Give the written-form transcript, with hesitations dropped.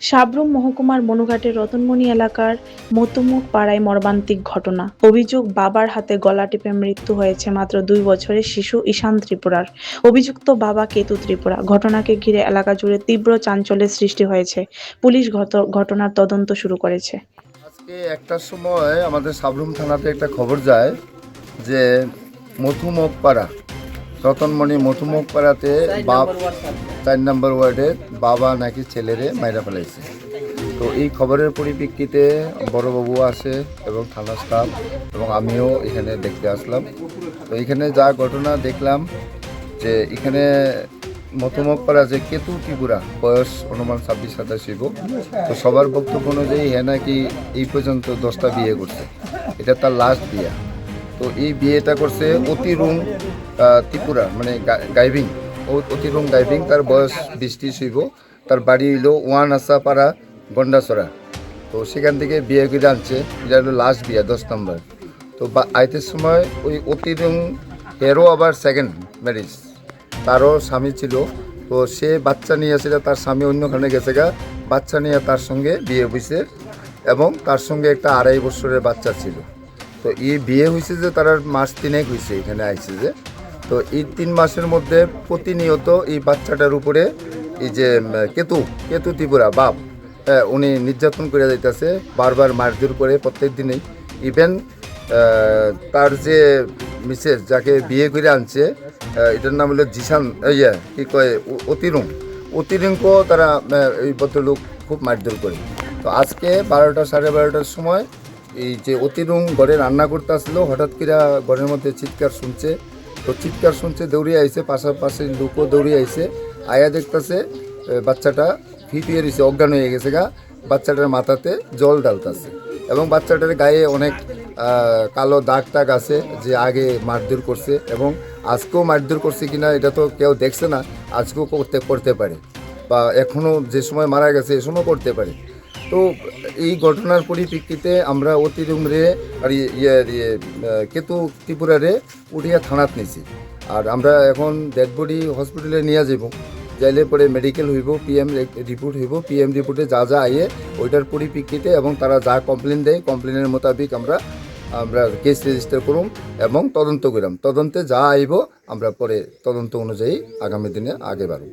সাব্রুম মহকুমার মনুঘাটের রতনমণি এলাকার মতুমুখ পাড়ায় মর্মান্তিক ঘটনা। অভিযোগ, বাবার হাতে গলা টিপে মৃত্যু হয়েছে মাত্র 2 বছরের শিশু ঈশান ত্রিপুরার। অভিযুক্ত বাবা কেতু ত্রিপুরা। ঘটনাকে ঘিরে এলাকা জুড়ে তীব্র চাঞ্চল্যের সৃষ্টি হয়েছে। পুলিশ ঘটনার তদন্ত শুরু করেছে। আজকে একটার সময় আমাদের সাবরুম থানাতে একটা খবর যায় যে মথুমুখ পাড়া, রতনমণি মথুমুখ পাড়াতে 4 নম্বর ওয়ার্ডে বাবা নাকি ছেলেরে মাইরা ফেলাইছে। তো এই খবরের পরিপ্রেক্ষিতে বড়বাবু আসে এবং থানা স্টাফ এবং আমিও এখানে দেখতে আসলাম। তো এখানে যা ঘটনা দেখলাম যে এখানে মথুমুখ পাড়া যে কেতু ত্রিপুরা, বয়স অনুমান 26-27। তো সবার বক্তব্য অনুযায়ী নাকি এই পর্যন্ত 10টা বিয়ে করছে, এটা তার লাস্ট বিয়ে। তো এই বিয়েটা করছে অতিরুং ত্রিপুরা, মানে গাইভিং, অতিরুং গাইভিং। তার বয়স 20-30। তার বাড়ি হইল ওয়ানাসাপাড়া, গন্ডাছড়া। তো সেখান থেকে বিয়ে করে আনছে, এটা হলো লাস্ট বিয়ে, 10 নম্বর। তো আইতের সময় ওই অতিরুং এরও আবার সেকেন্ড ম্যারেজ, তারও স্বামী ছিল। তো সে বাচ্চা নিয়ে আসছিল, তার স্বামী অন্যখানে গেছে গা, বাচ্চা নিয়ে তার সঙ্গে বিয়ে হয়েছে এবং তার সঙ্গে একটা 2.5 বছরের বাচ্চা ছিল। তো এই বিয়ে হয়েছে যে তার মাস 3 হয়েছে এখানে আইছে যে। তো এই 3 মাসের মধ্যে প্রতিনিয়ত এই বাচ্চাটার উপরে এই যে কেতু ত্রিপুরা বাপ, উনি নির্যাতন করে যাইতেছে, বারবার মারধর করে প্রত্যেক দিনেই। ইভেন তার যে মিসেস, যাকে বিয়ে করে আনছে, এটার নাম হলো জিসান, কি কয়, অতিরুং। অতিরুংকেও তারা এই ভদ্রলোক খুব মারধর করে। তো আজকে 12টা 12:30টার সময় এই যে অতিরুং ঘরে রান্না করতে আসলো, হঠাৎ করে ঘরের মধ্যে চিৎকার শুনছে। তো চিৎকার শুনছে, দৌড়িয়ে আইছে, পাশাপাশি লোকও দৌড়িয়ে আইছে। আয়া দেখতেছে বাচ্চাটা ফিটিয়ে রয়েছে, অজ্ঞান হয়ে গেছে গা। বাচ্চাটার মাথাতে জল ডালতেছে এবং বাচ্চাটার গায়ে অনেক কালো দাগ টাগ আছে, যে আগে মারধর করছে এবং আজকেও মারধর করছে কিনা এটা তো কেউ দেখছে না। আজকেও করতে পারে, বা এখনও যে সময় মারা গেছে এ সময় করতে পারে। তো এই ঘটনার পরিপ্রেক্ষিতে আমরা অতিরুংরে আর কেতু ত্রিপুরারে উঠিয়া থানাত নিছি। আর আমরা এখন ডেড বডি হসপিটালে নিয়ে যাব, যাইলে পরে মেডিকেল হইব, পিএম রিপোর্ট হইব। পিএম রিপোর্টে যা যা আইয়ে ওইটার পরিপ্রেক্ষিতে এবং তারা যা কমপ্লেন দেয়, কমপ্লেনের মোতাবিক আমরা কেস রেজিস্টার করুম এবং তদন্ত করাম। তদন্তে যা আইব আমরা পরে তদন্ত অনুযায়ী আগামী দিনে আগে বাড়ব।